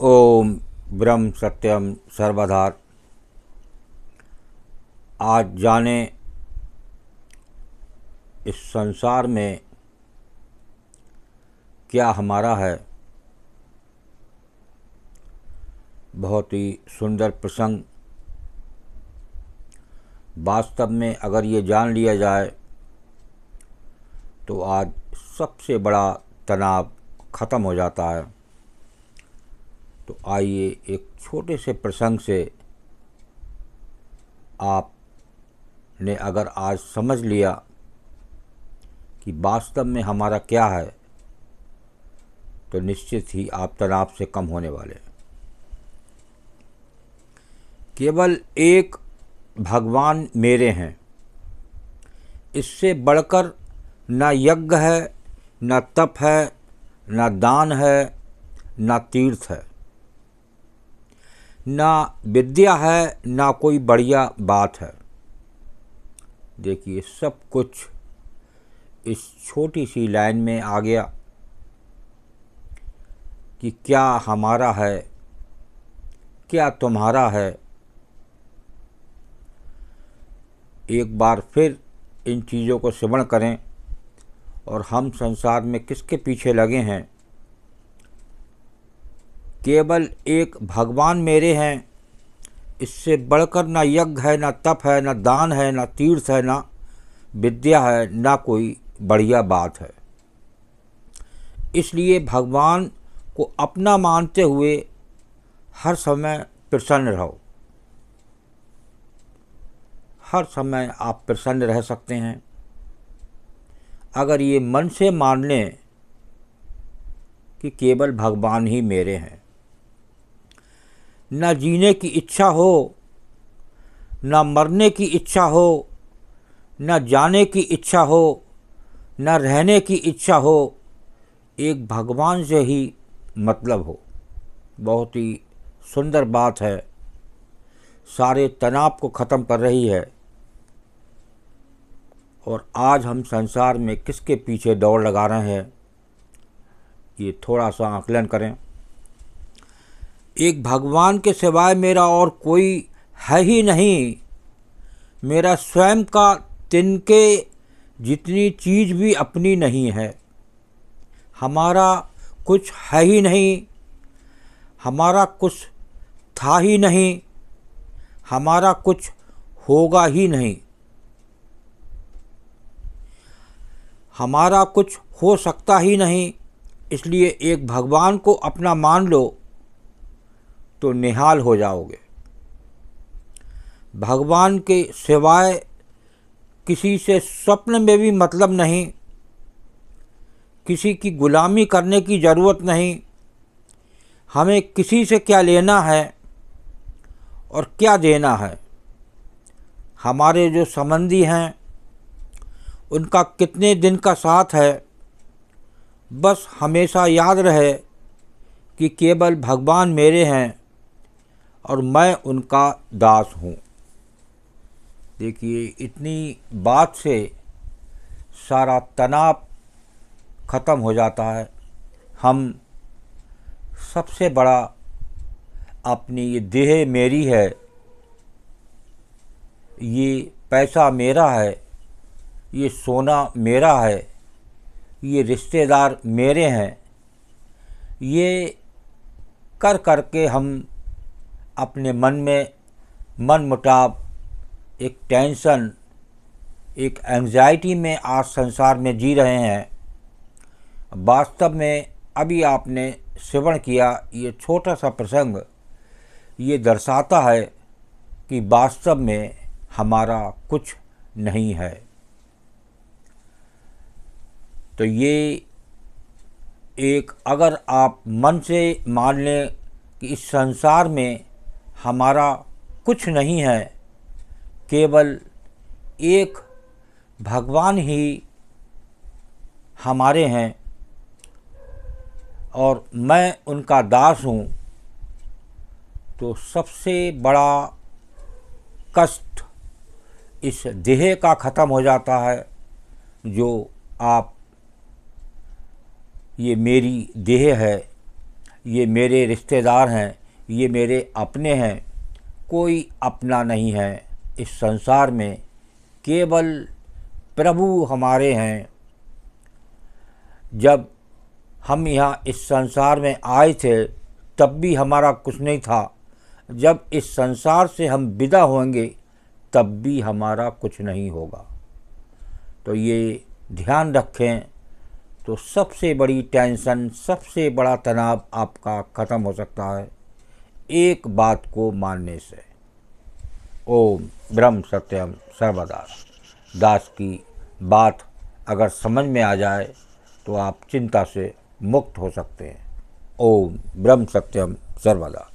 ओम ब्रह्म सत्यम सर्वधार। आज जाने इस संसार में क्या हमारा है। बहुत ही सुंदर प्रसंग। वास्तव में अगर ये जान लिया जाए तो आज सबसे बड़ा तनाव ख़त्म हो जाता है। तो आइए एक छोटे से प्रसंग से आपने अगर आज समझ लिया कि वास्तव में हमारा क्या है तो निश्चित ही आप तनाव से कम होने वाले हैं। केवल एक भगवान मेरे हैं, इससे बढ़कर ना यज्ञ है, ना तप है, ना दान है, ना तीर्थ है, ना विद्या है, ना कोई बढ़िया बात है। देखिए सब कुछ इस छोटी सी लाइन में आ गया कि क्या हमारा है, क्या तुम्हारा है। एक बार फिर इन चीज़ों को श्रवण करें और हम संसार में किसके पीछे लगे हैं। केवल एक भगवान मेरे हैं, इससे बढ़कर ना यज्ञ है, ना तप है, ना दान है, ना तीर्थ है, ना विद्या है, ना कोई बढ़िया बात है। इसलिए भगवान को अपना मानते हुए हर समय प्रसन्न रहो। हर समय आप प्रसन्न रह सकते हैं अगर ये मन से मान लें कि केवल भगवान ही मेरे हैं। न जीने की इच्छा हो, न मरने की इच्छा हो, न जाने की इच्छा हो, न रहने की इच्छा हो, एक भगवान से ही मतलब हो। बहुत ही सुंदर बात है, सारे तनाव को ख़त्म कर रही है। और आज हम संसार में किसके पीछे दौड़ लगा रहे हैं, ये थोड़ा सा आकलन करें। एक भगवान के सिवाय मेरा और कोई है ही नहीं। मेरा स्वयं का तिनके जितनी चीज़ भी अपनी नहीं है। हमारा कुछ है ही नहीं, हमारा कुछ था ही नहीं, हमारा कुछ होगा ही नहीं। हमारा कुछ हो सकता ही नहीं। इसलिए एक भगवान को अपना मान लो तो निहाल हो जाओगे। भगवान के सिवाय किसी से स्वप्न में भी मतलब नहीं, किसी की गुलामी करने की ज़रूरत नहीं। हमें किसी से क्या लेना है और क्या देना है। हमारे जो संबंधी हैं उनका कितने दिन का साथ है, बस हमेशा याद रहे कि केवल भगवान मेरे हैं और मैं उनका दास हूँ। देखिए इतनी बात से सारा तनाव ख़त्म हो जाता है। हम सबसे बड़ा अपनी ये देह मेरी है, ये पैसा मेरा है, ये सोना मेरा है, ये रिश्तेदार मेरे हैं, ये कर करके हम अपने मन में मन मुटाव, एक टेंशन, एक एंजाइटी में आज संसार में जी रहे हैं। वास्तव में अभी आपने श्रवण किया ये छोटा सा प्रसंग, ये दर्शाता है कि वास्तव में हमारा कुछ नहीं है। तो ये एक अगर आप मन से मान लें कि इस संसार में हमारा कुछ नहीं है, केवल एक भगवान ही हमारे हैं और मैं उनका दास हूँ, तो सबसे बड़ा कष्ट इस देह का ख़त्म हो जाता है। जो आप ये मेरी देह है, ये मेरे रिश्तेदार हैं, ये मेरे अपने हैं। कोई अपना नहीं है इस संसार में, केवल प्रभु हमारे हैं। जब हम यहाँ इस संसार में आए थे तब भी हमारा कुछ नहीं था। जब इस संसार से हम विदा होंगे तब भी हमारा कुछ नहीं होगा। तो ये ध्यान रखें, तो सबसे बड़ी टेंशन, सबसे बड़ा तनाव आपका ख़त्म हो सकता है एक बात को मानने से। ओम ब्रह्म सत्यम सर्वदा दास की बात अगर समझ में आ जाए तो आप चिंता से मुक्त हो सकते हैं। ओम ब्रह्म सत्यम सर्वदा।